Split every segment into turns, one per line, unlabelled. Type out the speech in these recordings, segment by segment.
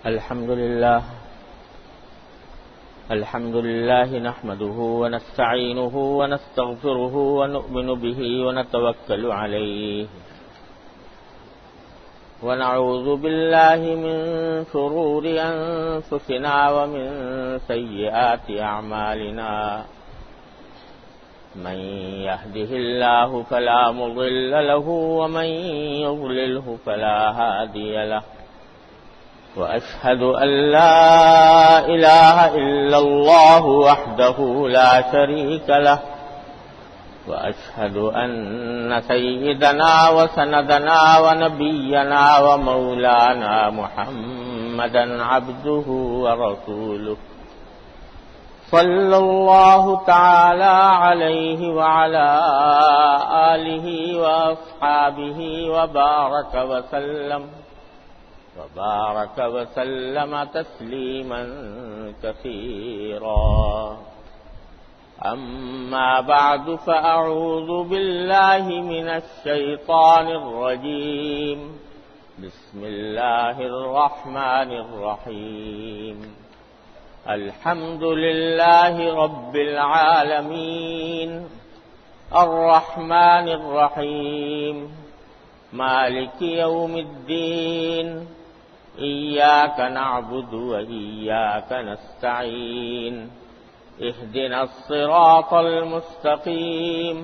الحمد لله نحمده ونستعينه ونستغفره ونؤمن به ونتوكل عليه ونعوذ بالله من شرور أنفسنا ومن سيئات أعمالنا من يهده الله فلا مضل له ومن يضلله فلا هادي له وأشهد أن لا إله إلا الله وحده لا شريك له وأشهد أن سيدنا وسندنا ونبينا ومولانا محمدا عبده ورسوله صلى الله تعالى عليه وعلى آله وأصحابه وبارك وسلم تسليما كثيرا أما بعد فأعوذ بالله من الشيطان الرجيم بسم الله الرحمن الرحيم الحمد لله رب العالمين الرحمن الرحيم مالك يوم الدين إياك نعبد وإياك نستعين اهدنا الصراط المستقيم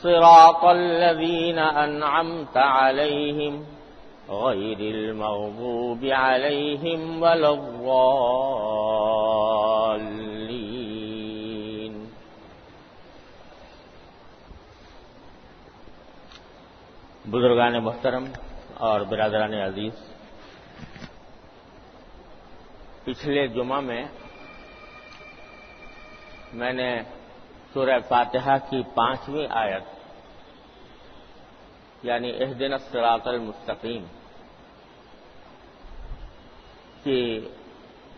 صراط الذين أنعمت عليهم غير المغضوب عليهم ولا الضالين. بزرگان محترم اور برادران عزیز، پچھلے جمعہ میں نے سورہ فاتحہ کی 5ویں آیت یعنی اہدنا الصراط المستقیم کی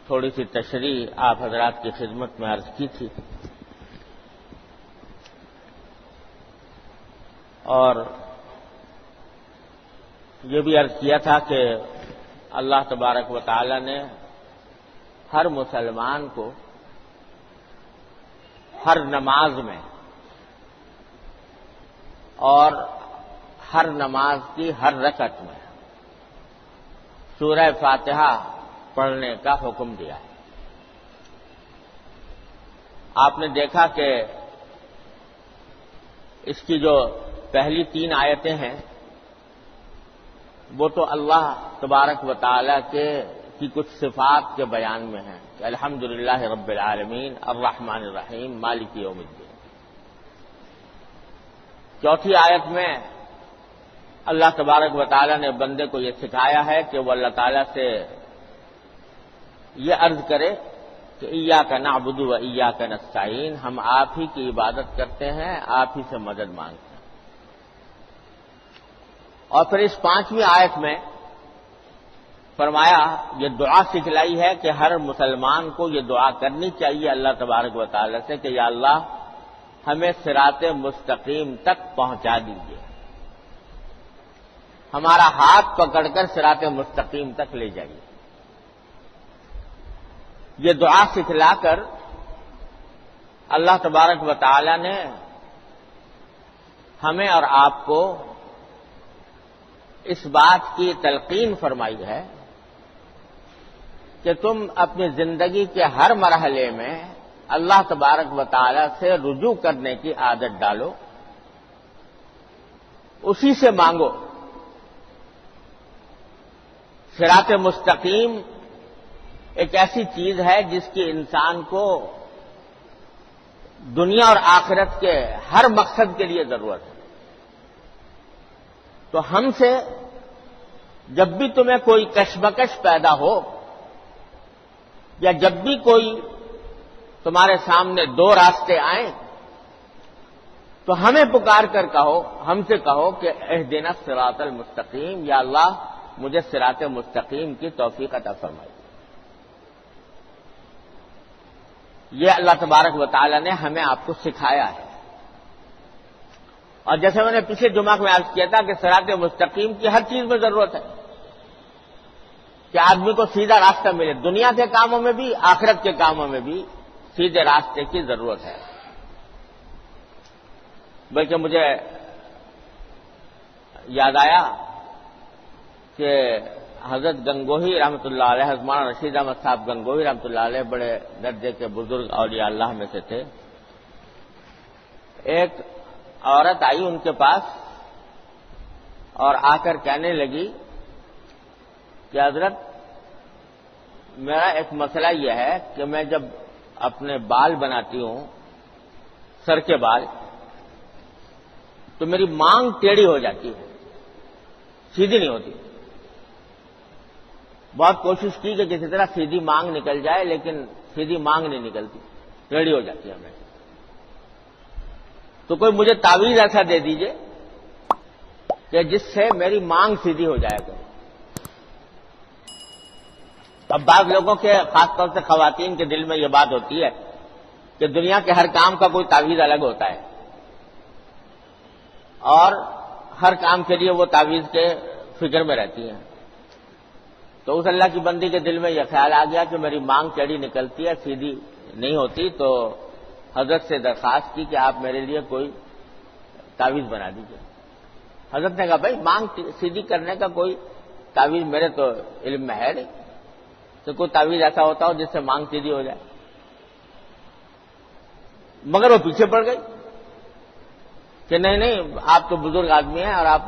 تھوڑی سی تشریح آپ حضرات کی خدمت میں عرض کی تھی، اور یہ بھی عرض کیا تھا کہ اللہ تبارک و تعالی نے ہر مسلمان کو ہر نماز میں اور ہر نماز کی ہر رکعت میں سورہ فاتحہ پڑھنے کا حکم دیا ہے۔ آپ نے دیکھا کہ اس کی جو پہلی 3 آیتیں ہیں وہ تو اللہ تبارک و تعالی کی کچھ صفات کے بیان میں ہیں کہ الحمدللہ رب العالمین الرحمن الرحیم مالک یوم الدین۔ چوتھی آیت میں اللہ تبارک و تعالی نے بندے کو یہ سکھایا ہے کہ وہ اللہ تعالی سے یہ عرض کرے کہ ایاک نعبد و ایاک نستعین، ہم آپ ہی کی عبادت کرتے ہیں، آپ ہی سے مدد مانگتے ہیں۔ اور پھر اس 5ویں آیت میں فرمایا، یہ دعا سکھلائی ہے کہ ہر مسلمان کو یہ دعا کرنی چاہیے اللہ تبارک و تعالی سے کہ یا اللہ ہمیں صراط مستقیم تک پہنچا دیجیے، ہمارا ہاتھ پکڑ کر صراط مستقیم تک لے جائیے۔ یہ دعا سکھلا کر اللہ تبارک و تعالی نے ہمیں اور آپ کو اس بات کی تلقین فرمائی ہے کہ تم اپنی زندگی کے ہر مرحلے میں اللہ تبارک و تعالی سے رجوع کرنے کی عادت ڈالو، اسی سے مانگو۔ صراط مستقیم ایک ایسی چیز ہے جس کی انسان کو دنیا اور آخرت کے ہر مقصد کے لیے ضرورت ہے۔ تو ہم سے جب بھی تمہیں کوئی کشمکش پیدا ہو یا جب بھی کوئی تمہارے سامنے 2 راستے آئیں تو ہمیں پکار کر کہو، ہم سے کہو کہ اہدنا الصراط المستقیم، یا اللہ مجھے صراط مستقیم کی توفیق عطا فرمائے۔ یہ اللہ تبارک و تعالی نے ہمیں آپ کو سکھایا ہے۔ اور جیسے میں نے پچھلے جمعہ میں عرض کیا تھا کہ صراط مستقیم کی ہر چیز میں ضرورت ہے، کہ آدمی کو سیدھا راستہ ملے، دنیا کے کاموں میں بھی آخرت کے کاموں میں بھی سیدھے راستے کی ضرورت ہے۔ بلکہ مجھے یاد آیا کہ حضرت گنگوہی رحمۃ اللہ علیہ، حضرت مولانا رشید احمد صاحب گنگوہی رحمۃ اللہ علیہ بڑے درجے کے بزرگ اولیاء اللہ میں سے تھے۔ ایک عورت آئی ان کے پاس اور آ کر کہنے لگی کہ حضرت میرا ایک مسئلہ یہ ہے کہ میں جب اپنے بال بناتی ہوں، سر کے بال، تو میری مانگ ٹیڑھی ہو جاتی ہے، سیدھی نہیں ہوتی۔ بہت کوشش کی کہ کسی طرح سیدھی مانگ نکل جائے، لیکن سیدھی مانگ نہیں نکلتی، ٹیڑھی ہو جاتی ہے ہمیں۔ تو کوئی مجھے تعویذ ایسا دے دیجئے کہ جس سے میری مانگ سیدھی ہو جائے گا۔ اب بعض لوگوں کے، خاص طور سے خواتین کے دل میں یہ بات ہوتی ہے کہ دنیا کے ہر کام کا کوئی تعویذ الگ ہوتا ہے، اور ہر کام کے لیے وہ تعویذ کے فکر میں رہتی ہیں۔ تو اس اللہ کی بندی کے دل میں یہ خیال آ گیا کہ میری مانگ ٹیڑھی نکلتی ہے، سیدھی نہیں ہوتی، تو حضرت سے درخواست کی کہ آپ میرے لیے کوئی تعویذ بنا دیجیے۔ حضرت نے کہا بھائی مانگ سیدھی کرنے کا کوئی تعویذ میرے تو علم میں ہے نہیں، تو کوئی تعویذ ایسا ہوتا ہو جس سے مانگ سیدھی ہو جائے۔ مگر وہ پیچھے پڑ گئی کہ نہیں، آپ تو بزرگ آدمی ہیں اور آپ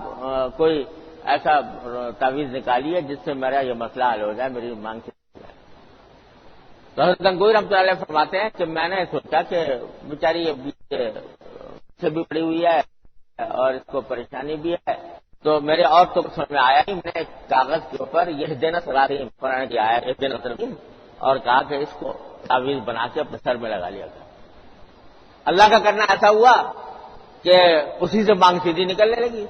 کوئی ایسا تعویذ نکالیے جس سے میرا یہ مسئلہ حل ہو جائے، میری مانگ سیدھی ہو جائے۔ تو حضرت گنگوہی رحمۃ اللہ علیہ فرماتے ہیں کہ میں نے سوچا کہ بیچاری سے بھی پڑی ہوئی ہے اور اس کو پریشانی بھی ہے، تو میرے اور تو سمجھ میں آیا ہی، میں نے ایک کاغذ کے اوپر یہ دن سلاتیم قرآن کی آیا ایک دن اور کہا کہ اس کو تعویذ بنا کے اپنے سر میں لگا لیا تھا۔ اللہ کا کرنا ایسا ہوا کہ اسی سے مانگ سیدھی نکلنے لگی۔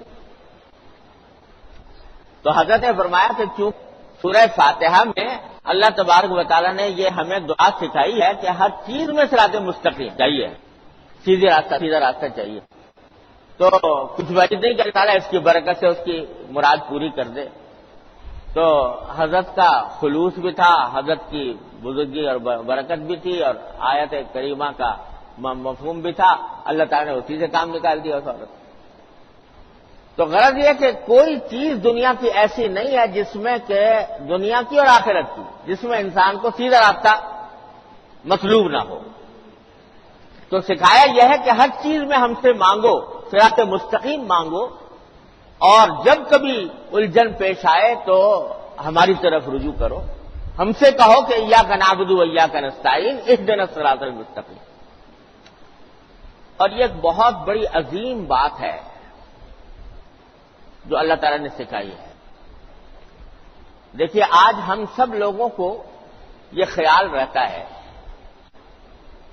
تو حضرت نے فرمایا کہ چونکہ سورہ فاتحہ میں اللہ تبارک و تعالیٰ نے یہ ہمیں دعا سکھائی ہے کہ ہر چیز میں صراط مستقیم چاہیے، سیدھا راستہ چاہیے، تو کچھ وجہ نہیں کہ اللہ تعالیٰ اس کی برکت سے اس کی مراد پوری کر دے۔ تو حضرت کا خلوص بھی تھا، حضرت کی بزرگی اور برکت بھی تھی، اور آیت کریمہ کا مفہوم بھی تھا، اللہ تعالیٰ نے اسی سے کام نکال دیا اس عورت۔ تو غرض یہ کہ کوئی چیز دنیا کی ایسی نہیں ہے جس میں کہ دنیا کی اور آخرت کی، جس میں انسان کو سیدھا راستہ مطلوب نہ ہو۔ تو سکھایا یہ ہے کہ ہر چیز میں ہم سے مانگو، صراط مستقیم مانگو، اور جب کبھی الجھن پیش آئے تو ہماری طرف رجوع کرو، ہم سے کہو کہ ایاک نعبد و ایاک نستعین اہدنا الصراط المستقیم۔ اور یہ ایک بہت بڑی عظیم بات ہے جو اللہ تعالیٰ نے سکھائی ہے۔ دیکھیے آج ہم سب لوگوں کو یہ خیال رہتا ہے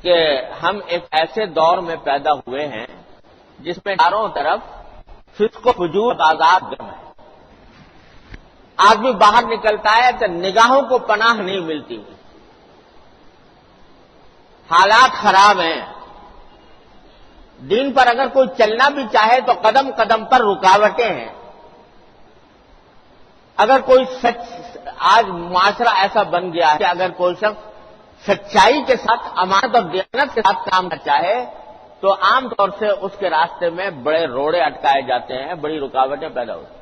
کہ ہم ایک ایسے دور میں پیدا ہوئے ہیں جس میں چاروں طرف فسق و فجور بازار گرم ہے۔ آدمی باہر نکلتا ہے تو نگاہوں کو پناہ نہیں ملتی، حالات خراب ہیں، دین پر اگر کوئی چلنا بھی چاہے تو قدم قدم پر رکاوٹیں ہیں۔ اگر کوئی آج معاشرہ ایسا بن گیا ہے کہ اگر کوئی شخص سچائی کے ساتھ، امانت اور دیانت کے ساتھ کام کرنا چاہے تو عام طور سے اس کے راستے میں بڑے روڑے اٹکائے جاتے ہیں، بڑی رکاوٹیں پیدا ہوتی ہیں۔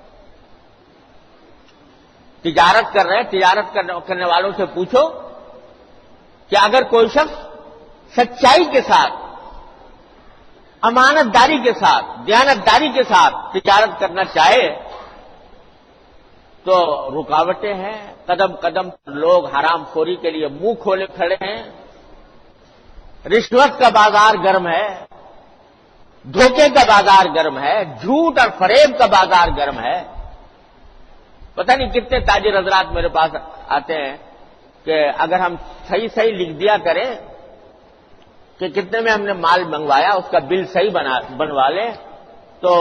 تجارت کر رہے ہیں، تجارت کرنے والوں سے پوچھو کہ اگر کوئی شخص سچائی کے ساتھ، امانت داری کے ساتھ، دیانت داری کے ساتھ تجارت کرنا چاہے تو رکاوٹیں ہیں، قدم قدم پر لوگ حرام خوری کے لیے منہ کھولے کھڑے ہیں، رشوت کا بازار گرم ہے، دھوکے کا بازار گرم ہے، جھوٹ اور فریب کا بازار گرم ہے۔ پتہ نہیں کتنے تاجر حضرات میرے پاس آتے ہیں کہ اگر ہم صحیح لکھ دیا کریں کہ کتنے میں ہم نے مال منگوایا، اس کا بل صحیح بنوا لیں تو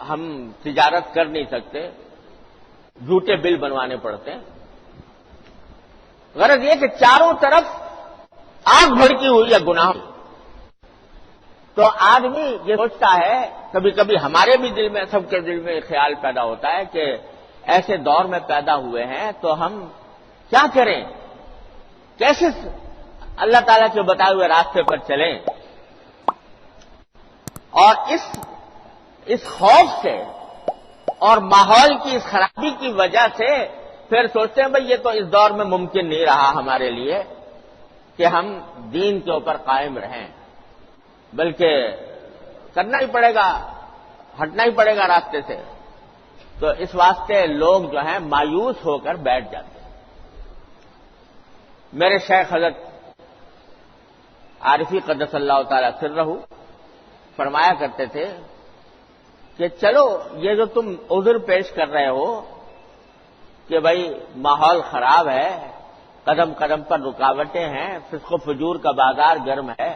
ہم تجارت کر نہیں سکتے، جھوٹے بل بنوانے پڑتے ہیں۔ غرض یہ کہ چاروں طرف آگ بھڑکی ہوئی ہے گناہ، تو آدمی یہ سوچتا ہے، کبھی کبھی ہمارے بھی دل میں، سب کے دل میں خیال پیدا ہوتا ہے کہ ایسے دور میں پیدا ہوئے ہیں تو ہم کیا کریں؟ کیسے اللہ تعالیٰ کے بتائے ہوئے راستے پر چلیں؟ اور اس خوف سے اور ماحول کی اس خرابی کی وجہ سے پھر سوچتے ہیں بھئی یہ تو اس دور میں ممکن نہیں رہا ہمارے لیے کہ ہم دین کے اوپر قائم رہیں، بلکہ کرنا ہی پڑے گا، ہٹنا ہی پڑے گا راستے سے۔ تو اس واسطے لوگ جو ہیں مایوس ہو کر بیٹھ جاتے ہیں۔ میرے شیخ حضرت عارفی قدس اللہ تعالی سرہ فرمایا کرتے تھے کہ چلو یہ جو تم عذر پیش کر رہے ہو کہ بھائی ماحول خراب ہے، قدم قدم پر رکاوٹیں ہیں، فسق و فجور کا بازار گرم ہے،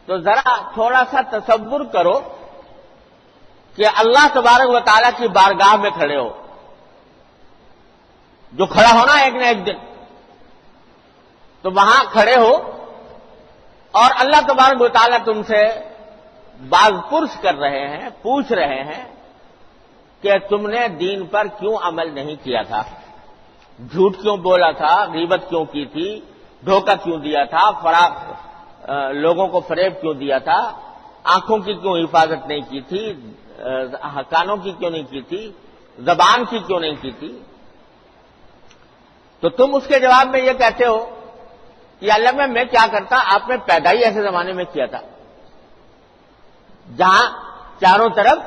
تو ذرا تھوڑا سا تصور کرو کہ اللہ تبارک و تعالیٰ کی بارگاہ میں کھڑے ہو، جو کھڑا ہونا ایک نہ ایک دن، تو وہاں کھڑے ہو اور اللہ تبارک و تعالیٰ تم سے باز پرس کر رہے ہیں، پوچھ رہے ہیں کہ تم نے دین پر کیوں عمل نہیں کیا تھا، جھوٹ کیوں بولا تھا، غیبت کیوں کی تھی، دھوکہ کیوں دیا تھا، لوگوں کو فریب کیوں دیا تھا، آنکھوں کی کیوں حفاظت نہیں کی تھی، کانوں کی کیوں نہیں کی تھی، زبان کی کیوں نہیں کی تھی؟ تو تم اس کے جواب میں یہ کہتے ہو کہ اللہ میں کیا کرتا، آپ نے پیدا ہی ایسے زمانے میں کیا تھا جہاں چاروں طرف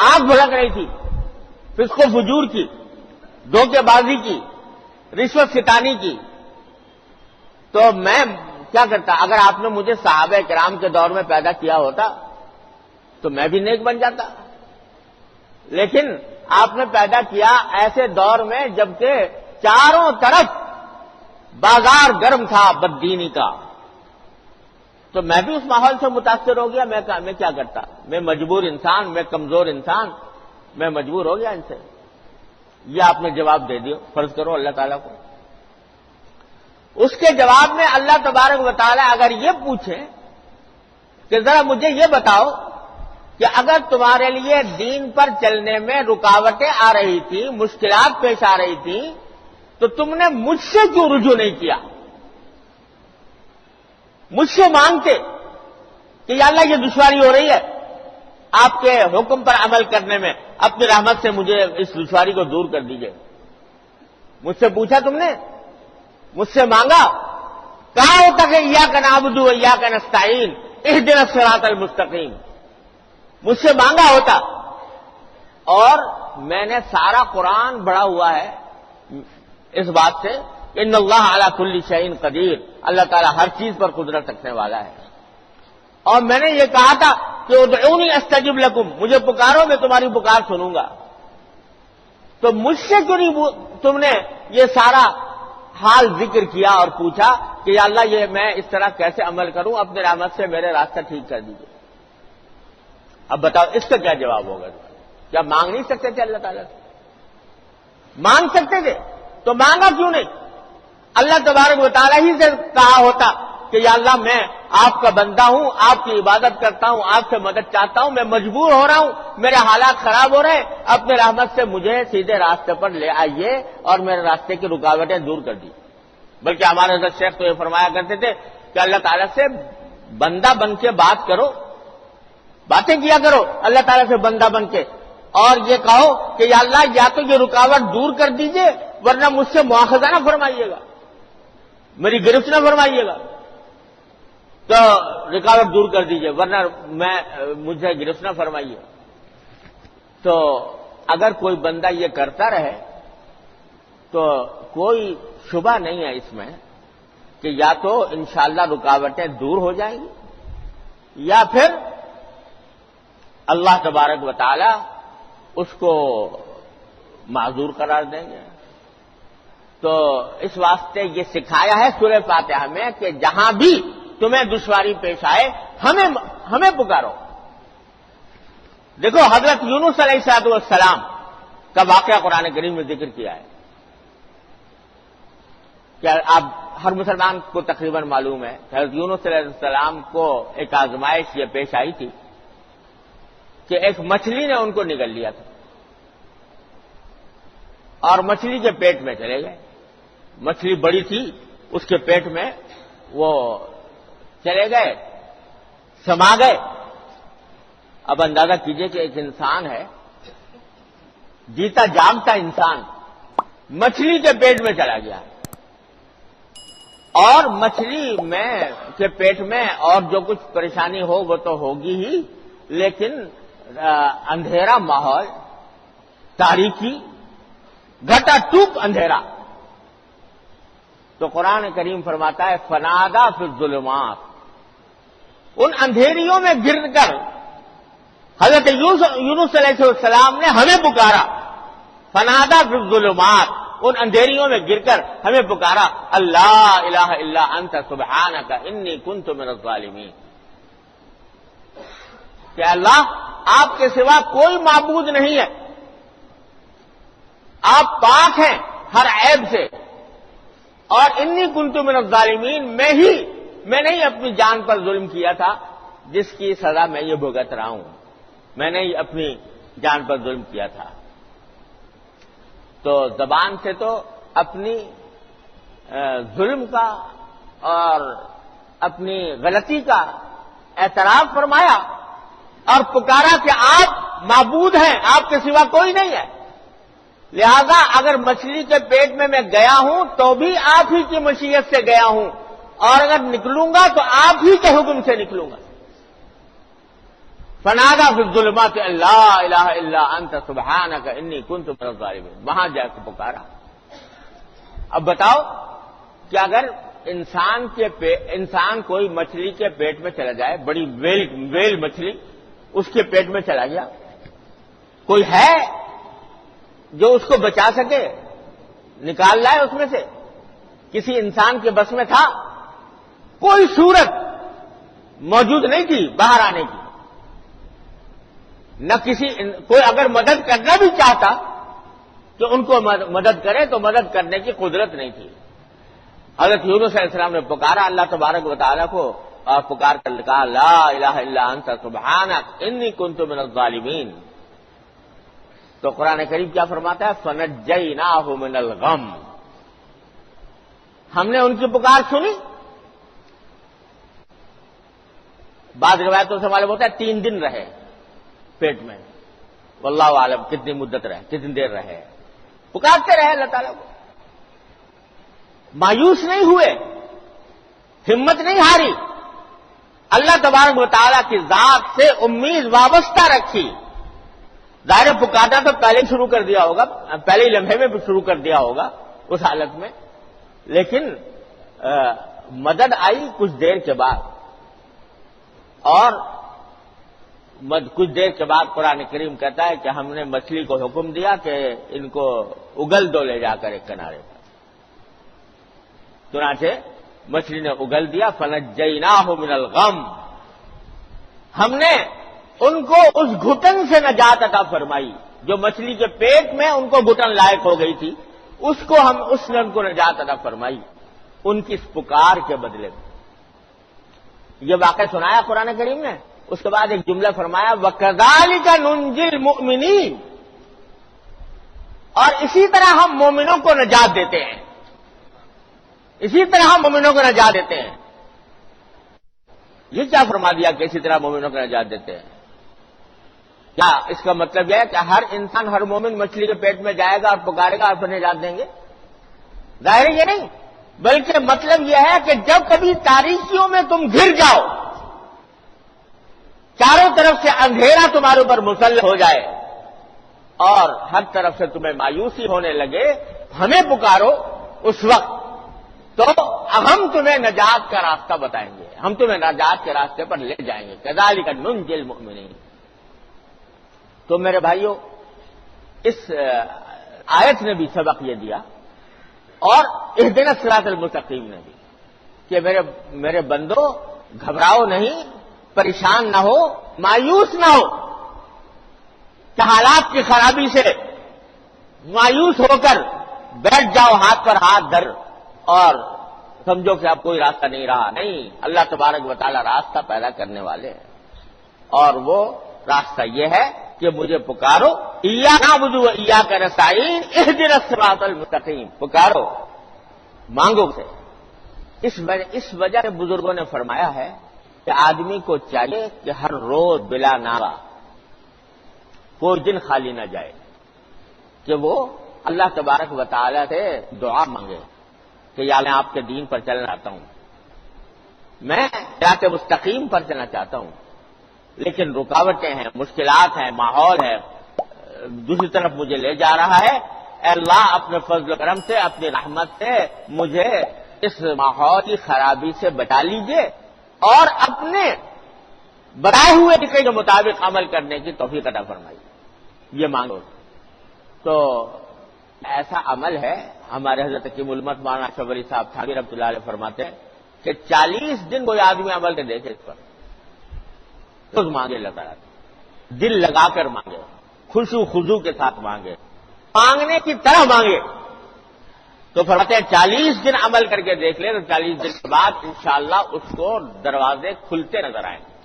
آگ بھڑک رہی تھی، فسق و فجور کی، دھوکے بازی کی، رشوت ستانی کی، تو میں کیا کرتا؟ اگر آپ نے مجھے صحابہ کرام کے دور میں پیدا کیا ہوتا تو میں بھی نیک بن جاتا، لیکن آپ نے پیدا کیا ایسے دور میں جبکہ چاروں طرف بازار گرم تھا بددینی کا، تو میں بھی اس ماحول سے متاثر ہو گیا۔ میں کیا کرتا؟ میں مجبور انسان، میں کمزور انسان، میں مجبور ہو گیا ان سے۔ یہ آپ نے جواب دے دیا، فرض کرو اللہ تعالیٰ کو۔ اس کے جواب میں اللہ تبارک و تعالیٰ اگر یہ پوچھیں کہ ذرا مجھے یہ بتاؤ کہ اگر تمہارے لیے دین پر چلنے میں رکاوٹیں آ رہی تھی، مشکلات پیش آ رہی تھی، تو تم نے مجھ سے کیوں رجوع نہیں کیا؟ مجھ سے مانگتے کہ یا اللہ یہ دشواری ہو رہی ہے، آپ کے حکم پر عمل کرنے میں اپنی رحمت سے مجھے اس دشواری کو دور کر دیجئے۔ مجھ سے پوچھا تم نے؟ مجھ سے مانگا؟ کہا ہوتا کہ ایاک نعبد و ایاک نستعین اہدنا الصراط المستقیم، مجھ سے مانگا ہوتا۔ اور میں نے سارا قرآن پڑھا ہوا ہے اس بات سے ان اللہ علی کل شیء قدیر، اللہ تعالیٰ ہر چیز پر قدرت رکھنے والا ہے۔ اور میں نے یہ کہا تھا کہ ادعونی استجب لکم، مجھے پکارو میں تمہاری پکار سنوں گا۔ تو مجھ سے کیوں نہیں تم نے یہ سارا حال ذکر کیا اور پوچھا کہ یا اللہ یہ میں اس طرح کیسے عمل کروں، اپنے رحمت سے میرے راستہ ٹھیک کر دیجیے۔ اب بتاؤ اس کا کیا جواب ہوگا؟ کیا مانگ نہیں سکتے تھے اللہ تعالیٰ سے؟ مانگ سکتے تھے تو مانگا کیوں نہیں؟ اللہ تبارک و تعالیٰ ہی سے کہا ہوتا کہ یا اللہ میں آپ کا بندہ ہوں، آپ کی عبادت کرتا ہوں، آپ سے مدد چاہتا ہوں، میں مجبور ہو رہا ہوں، میرے حالات خراب ہو رہے ہیں، اپنے رحمت سے مجھے سیدھے راستے پر لے آئیے اور میرے راستے کی رکاوٹیں دور کر دی۔ بلکہ ہمارے حضرت شیخ تو یہ فرمایا کرتے تھے کہ اللہ تعالیٰ سے بندہ بن کے بات کرو، باتیں کیا کرو اللہ تعالیٰ سے بندہ بن کے، اور یہ کہو کہ یا اللہ یا تو یہ رکاوٹ دور کر دیجئے ورنہ مجھ سے مواخذہ نہ فرمائیے گا، میری گرفت نہ فرمائیے گا، تو رکاوٹ دور کر دیجئے ورنہ مجھے گرفت نہ فرمائیے۔ تو اگر کوئی بندہ یہ کرتا رہے تو کوئی شبہ نہیں ہے اس میں کہ یا تو انشاءاللہ رکاوٹیں دور ہو جائیں گی یا پھر اللہ تبارک و تعالی اس کو معذور قرار دیں گے۔ تو اس واسطے یہ سکھایا ہے سورہ فاتحہ میں کہ جہاں بھی تمہیں دشواری پیش آئے ہمیں پکارو۔ دیکھو حضرت یونس علیہ السلام کا واقعہ قرآن کریم میں ذکر کیا ہے، کیا آپ ہر مسلمان کو تقریباً معلوم ہے کہ حضرت یونس علیہ السلام کو ایک آزمائش یہ پیش آئی تھی کہ ایک مچھلی نے ان کو نگل لیا تھا، اور مچھلی کے پیٹ میں چلے گئے. مچھلی بڑی تھی، اس کے پیٹ میں وہ چلے گئے، سما گئے. اب اندازہ کیجئے کہ ایک انسان ہے، جیتا جاگتا انسان، مچھلی کے پیٹ میں چلا گیا، اور مچھلی میں کے پیٹ میں اور جو کچھ پریشانی ہو وہ تو ہوگی ہی، لیکن اندھیرا ماحول، تاریکی، گھٹا ٹوپ اندھیرا. تو قرآن کریم فرماتا ہے فنادا فی الظلمات، ان اندھیریوں میں گر کر حضرت یونس علیہ السلام نے ہمیں پکارا. فنادا فی الظلمات، ان اندھیریوں میں گر کر ہمیں پکارا، اللہ الہ الا انت سبحانک انی کنت من الظالمین، کہ اللہ آپ کے سوا کوئی معبود نہیں ہے، آپ پاک ہیں ہر عیب سے، اور انی کنت من الظالمین، میں نے ہی اپنی جان پر ظلم کیا تھا جس کی سزا میں یہ بھگت رہا ہوں، میں نے ہی اپنی جان پر ظلم کیا تھا. تو زبان سے تو اپنی ظلم کا اور اپنی غلطی کا اعتراف فرمایا اور پکارا کہ آپ معبود ہیں، آپ کے سوا کوئی نہیں ہے، لہذا اگر مچھلی کے پیٹ میں گیا ہوں تو بھی آپ ہی کی مشیت سے گیا ہوں، اور اگر نکلوں گا تو آپ ہی کے حکم سے نکلوں گا. فنادا فی الظلمات اللہ الہ الا انت سبحانک انی کنت من الظالمین، وہاں جا کے پکارا. اب بتاؤ کہ اگر انسان کوئی مچھلی کے پیٹ میں چلا جائے، بڑی ویل مچھلی اس کے پیٹ میں چلا گیا، کوئی ہے جو اس کو بچا سکے، نکال لائے اس میں سے؟ کسی انسان کے بس میں تھا؟ کوئی صورت موجود نہیں تھی باہر آنے کی. نہ کوئی اگر مدد کرنا بھی چاہتا تو ان کو مدد کرے تو مدد کرنے کی قدرت نہیں تھی. حضرت یونس علیہ السلام نے پکارا اللہ تبارک و تعالیٰ کو، اور پکار کر کہا لا الہ الا انت سبحانک انی کنت من الظالمین. تو قرآن کریم کیا فرماتا ہے فنجیناہ من الغم، ہم نے ان کی پکار سنی. بعض روایتوں سے معلوم ہوتا ہے 3 دن رہے پیٹ میں، واللہ عالم کتنی مدت رہے، کتنی دیر رہے، پکارتے رہے اللہ تعالیٰ کو، مایوس نہیں ہوئے، ہمت نہیں ہاری، اللہ تبارک و تعالیٰ کی ذات سے امید وابستہ رکھی. ظاہر پکارتا تو پہلے شروع کر دیا ہوگا، پہلے ہی لمحے میں شروع کر دیا ہوگا اس حالت میں، لیکن مدد آئی کچھ دیر کے بعد. اور کچھ دیر کے بعد قرآن کریم کہتا ہے کہ ہم نے مچھلی کو حکم دیا کہ ان کو اگل دو لے جا کر ایک کنارے پر. چنانچہ مچھلی نے اگل دیا. فنجیناہ من الغم، ہم نے ان کو اس گھٹن سے نجات عطا فرمائی جو مچھلی کے پیٹ میں ان کو گھٹن لائق ہو گئی تھی، اس نے ان کو نجات عطا فرمائی ان کی اس پکار کے بدلے میں. یہ واقعہ سنایا قرآن کریم نے. اس کے بعد ایک جملہ فرمایا وَكَذَلِكَ نُنْجِي الْمُؤْمِنِينَ، اور اسی طرح ہم مومنوں کو نجات دیتے ہیں، اسی طرح ہم مومنوں کو نجات دیتے ہیں. یہ کیا فرما دیا کہ اسی طرح مومنوں کو نجات دیتے ہیں؟ کیا اس کا مطلب یہ ہے کہ ہر انسان، ہر مومن مچھلی کے پیٹ میں جائے گا اور پکارے گا اور پھر نجات دیں گے؟ ظاہر یہ نہیں، بلکہ مطلب یہ ہے کہ جب کبھی تاریکیوں میں تم گر جاؤ، چاروں طرف سے اندھیرا تمہارے اوپر مسلط ہو جائے اور ہر طرف سے تمہیں مایوسی ہونے لگے، ہمیں پکارو اس وقت، تو ہم تمہیں نجات کا راستہ بتائیں گے، ہم تمہیں نجات کے راستے پر لے جائیں گے. کذالک ننجی المؤمنین. تو میرے بھائیوں، اس آیت نے بھی سبق یہ دیا، اور اہدنا الصراط المستقیم نے بھی، کہ میرے بندو گھبراؤ نہیں، پریشان نہ ہو، مایوس نہ ہو، کہ حالات کی خرابی سے مایوس ہو کر بیٹھ جاؤ ہاتھ پر ہاتھ دھر اور سمجھو کہ اب کوئی راستہ نہیں رہا. نہیں، اللہ تبارک و تعالی راستہ پیدا کرنے والے ہیں، اور وہ راستہ یہ ہے کہ مجھے پکارو، ایاک نعبد و ایاک نستعین اہدنا الصراط المستقیم، پکارو، مانگو سے۔ اس وجہ سے بزرگوں نے فرمایا ہے کہ آدمی کو چاہیے کہ ہر روز بلا ناغہ کوئی دن خالی نہ جائے کہ وہ اللہ تبارک و تعالی سے دعا مانگے کہ یا میں آپ کے دین پر چلنا چاہتا ہوں، میں صراط مستقیم پر چلنا چاہتا ہوں، لیکن رکاوٹیں ہیں، مشکلات ہیں، ماحول ہے، دوسری طرف مجھے لے جا رہا ہے، اے اللہ اپنے فضل و کرم سے، اپنی رحمت سے مجھے اس ماحول کی خرابی سے بچا لیجیے اور اپنے بتائے ہوئے طریقے کے مطابق عمل کرنے کی توفیق عطا فرمائیے، یہ مانگو۔ تو ایسا عمل ہے، ہمارے حضرت حکیم الامت مولانا اشرف علی صاحب تھانوی رحمۃ اللہ علیہ فرماتے ہیں کہ 40 دن کوئی آدمی عمل کے دیکھے اس پر، خود مانگے اللہ تعالیٰ، دل لگا کر مانگے، خوشو خضوع کے ساتھ مانگے، مانگنے کی طرح مانگے، تو فرماتے ہیں 40 دن عمل کر کے دیکھ لے تو 40 دن کے بعد انشاءاللہ اس کو دروازے کھلتے نظر آئیں گے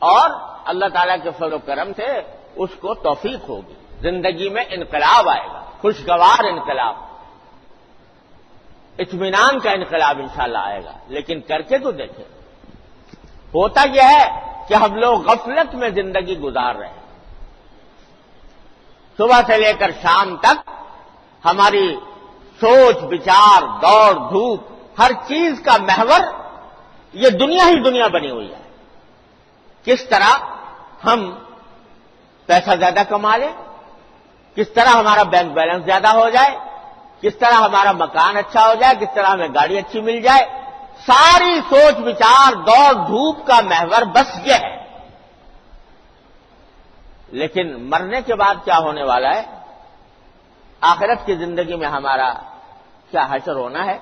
اور اللہ تعالیٰ کے فضل و کرم سے اس کو توفیق ہوگی، زندگی میں انقلاب آئے گا، خوشگوار انقلاب، اطمینان کا انقلاب انشاءاللہ آئے گا۔ لیکن کر کے تو دیکھیں، ہوتا یہ ہے کہ ہم لوگ غفلت میں زندگی گزار رہے ہیں، صبح سے لے کر شام تک ہماری سوچ بچار دوڑ دھوپ ہر چیز کا محور یہ دنیا ہی دنیا بنی ہوئی ہے، کس طرح ہم پیسہ زیادہ کما لیں، کس طرح ہمارا بینک بیلنس زیادہ ہو جائے، کس طرح ہمارا مکان اچھا ہو جائے، کس طرح ہمیں گاڑی اچھی مل جائے، ساری سوچ بچار دوڑ دھوپ کا محور بس یہ ہے۔ لیکن مرنے کے بعد کیا ہونے والا ہے، آخرت کی زندگی میں ہمارا کیا حشر ہونا ہے،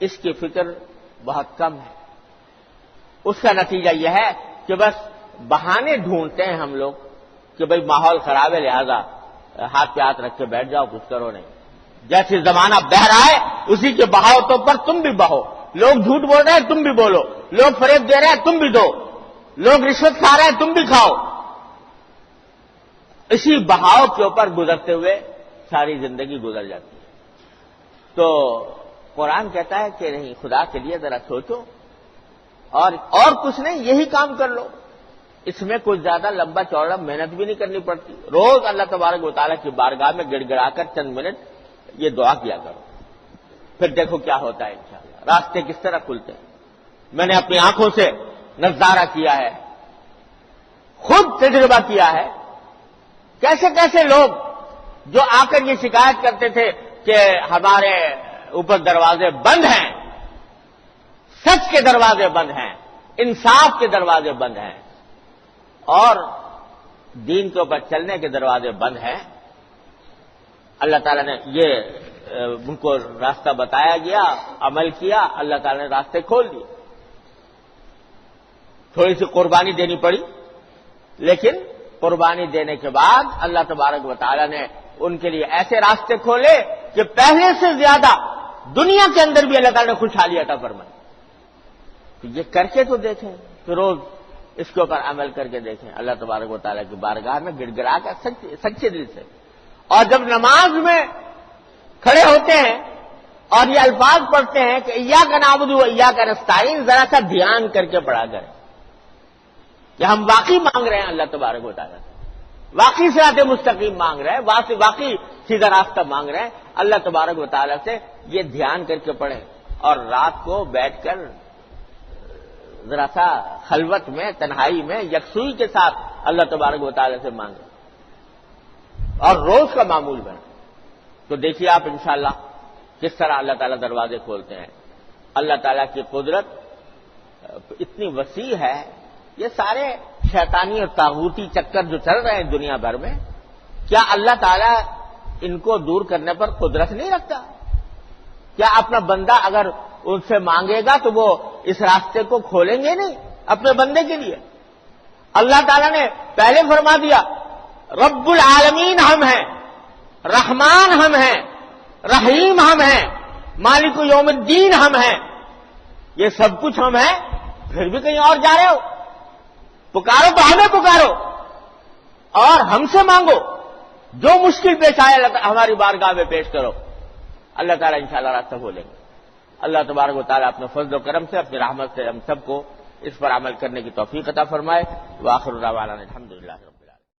اس کی فکر بہت کم ہے۔ اس کا نتیجہ یہ ہے کہ بس بہانے ڈھونڈتے ہیں ہم لوگ کہ بھئی ماحول خراب ہے لہذا ہاتھ پہ ہاتھ رکھ کے بیٹھ جاؤ، کچھ کرو نہیں، جیسے زمانہ بہہ رہا ہے اسی کے بہاؤ تو پر تم بھی بہو، لوگ جھوٹ بول رہے ہیں تم بھی بولو، لوگ فریب دے رہے ہیں تم بھی دو، لوگ رشوت کھا رہے ہیں تم بھی کھاؤ، اسی بہاؤ کے اوپر گزرتے ہوئے ساری زندگی گزر جاتی ہے۔ تو قرآن کہتا ہے کہ نہیں، خدا کے لیے ذرا سوچو اور کچھ نہیں، یہی کام کر لو، اس میں کوئی زیادہ لمبا چوڑا محنت بھی نہیں کرنی پڑتی، روز اللہ تبارک و تعالیٰ کی بارگاہ میں گڑ گڑا کر چند منٹ یہ دعا کیا کرو، پھر دیکھو کیا ہوتا ہے انشاءاللہ، راستے کس طرح کھلتے ہیں۔ میں نے اپنی آنکھوں سے نظارہ کیا ہے، خود تجربہ کیا ہے، کیسے کیسے لوگ جو آ کر یہ شکایت کرتے تھے کہ ہمارے اوپر دروازے بند ہیں، سچ کے دروازے بند ہیں، انصاف کے دروازے بند ہیں اور دین کے اوپر چلنے کے دروازے بند ہیں، اللہ تعالیٰ نے یہ ان کو راستہ بتایا گیا، عمل کیا، اللہ تعالیٰ نے راستے کھول دیے، تھوڑی سی قربانی دینی پڑی، لیکن قربانی دینے کے بعد اللہ تبارک و تعالیٰ نے ان کے لیے ایسے راستے کھولے کہ پہلے سے زیادہ دنیا کے اندر بھی اللہ تعالیٰ نے خوشحالی عطا فرمائی۔ تو یہ کر کے تو دیکھیں، کہ روز اس کے اوپر عمل کر کے دیکھیں، اللہ تبارک و تعالیٰ کی بارگاہ میں گڑ گڑا کر سچے دل سے، اور جب نماز میں کھڑے ہوتے ہیں اور یہ الفاظ پڑھتے ہیں کہ ایاک نعبد و ایاک نستعین، ذرا سا دھیان کر کے پڑھا کریں کہ ہم واقعی مانگ رہے ہیں اللہ تبارک و تعالیٰ سے، واقعی صراط مستقیم مانگ رہے ہیں، واقعی سیدھا راستہ مانگ رہے ہیں اللہ تبارک و تعالیٰ سے، یہ دھیان کر کے پڑھیں اور رات کو بیٹھ کر ذرا سا خلوت میں، تنہائی میں، یکسوئی کے ساتھ اللہ تبارک و تعالیٰ سے مانگیں اور روز کا معمول بنے، تو دیکھیے آپ انشاءاللہ کس طرح اللہ تعالیٰ دروازے کھولتے ہیں۔ اللہ تعالیٰ کی قدرت اتنی وسیع ہے، یہ سارے شیطانی اور طاغوتی چکر جو چل رہے ہیں دنیا بھر میں، کیا اللہ تعالیٰ ان کو دور کرنے پر قدرت نہیں رکھتا؟ کیا اپنا بندہ اگر ان سے مانگے گا تو وہ اس راستے کو کھولیں گے نہیں اپنے بندے کے لیے؟ اللہ تعالیٰ نے پہلے فرما دیا رب العالمین ہم ہیں، رحمان ہم ہیں، رحیم ہم ہیں، مالک یوم الدین ہم ہیں، یہ سب کچھ ہم ہیں، پھر بھی کہیں اور جا رہے ہو؟ پکارو تو ہمیں پکارو اور ہم سے مانگو، جو مشکل پیش آئے ہماری بارگاہ میں پیش کرو، اللہ تعالیٰ انشاءاللہ راستہ کھولیں گے۔ اللہ تبارک و تعالیٰ اپنے فضل و کرم سے، اپنی رحمت سے ہم سب کو اس پر عمل کرنے کی توفیق عطا فرمائے۔ وآخر دعوانا الحمدللہ۔